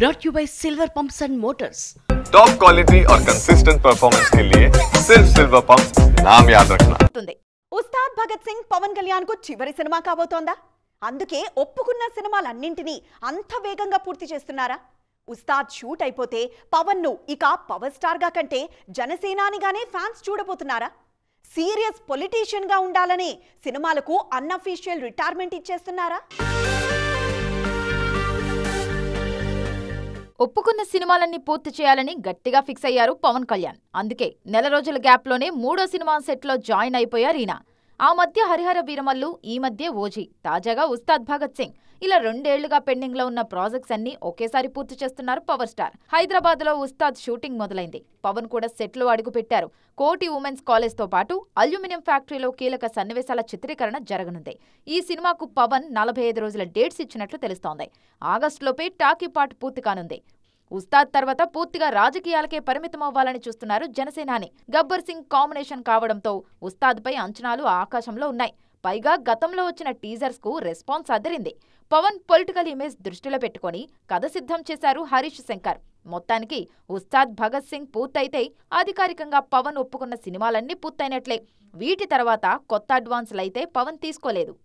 brought you by Silver Pumps and Motors. Top quality और consistent performance के लिए सिर्फ सिल्वर पंप्स नाम याद रखना. ఉస్తాద్ భగత్ సింగ్ పవన్ కళ్యాణ్ కు చివరి సినిమా కాబోతోందా? అందుకే ఒప్పుకున్న సినిమాలన్నింటినీ అంత వేగంగా పూర్తి చేస్తున్నారా? ఉస్తాద్ షూట్ అయిపోతే పవన్ ను ఇక పవర్ స్టార్ గా కంటే జనసేనానిగానే ఫ్యాన్స్ చూడబోతున్నారా? సీరియస్ పొలిటీషియన్ గా ఉండాలని సినిమాలకు అన్అఫీషియల్ రిటైర్మెంట్ ఇచ్చేస్తున్నారా? ఒప్పుకున్న సినిమాలన్నీ పూర్తి చేయాలని గట్టిగా ఫిక్స్ అయ్యారు పవన్ కళ్యాణ్. అందుకే నెల రోజుల గ్యాప్లోనే 3వ సినిమా సెట్లో జాయిన్ అయిపోయారు ఈయన. ఆ మధ్య హరిహర వీరమల్లు, ఈ మధ్య ఓజీ, తాజాగా ఉస్తాద్ భగత్ సింగ్, ఇలా 2 ఏళ్లుగా పెండింగ్ లో ఉన్న ప్రాజెక్ట్స్ అన్ని ఒకేసారి పూర్తి చేస్తున్నారు పవర్ స్టార్. హైదరాబాద్ లో ఉస్తాద్ షూటింగ్ మొదలైంది. పవన్ కూడా సెట్లో అడుగుపెట్టారు. కోటి ఉమెన్స్ కాలేజ్ తో పాటు అల్యూమినియం ఫ్యాక్టరీలో కీలక సన్నివేశాల చిత్రీకరణ జరగనుంది. ఈ సినిమాకు పవన్ 45 రోజుల డేట్స్ ఇచ్చినట్లు తెలుస్తోంది. ఆగస్టులోపే టాకీ పార్ట్ పూర్తి కానుంది. ఉస్తాద్ తర్వాత పూర్తిగా రాజకీయాలకే పరిమితమవ్వాలని చూస్తున్నారు జనసేనాని. గబ్బర్ సింగ్ కాంబినేషన్ కావడంతో ఉస్తాద్ పై అంచనాలు ఆకాశంలో ఉన్నాయి. పైగా గతంలో వచ్చిన టీజర్స్ కు రెస్పాన్స్ అదిరింది. పవన్ పొలిటికల్ ఇమేజ్ దృష్టిలో పెట్టుకుని కథ సిద్ధం చేశారు హరీష్ శంకర్. మొత్తానికి ఉస్తాద్ భగత్ సింగ్ పూర్తయితే అధికారికంగా పవన్ ఒప్పుకున్న సినిమాలన్నీ పూర్తయినట్లే. వీటి తర్వాత కొత్త అడ్వాన్సులైతే పవన్ తీసుకోలేదు.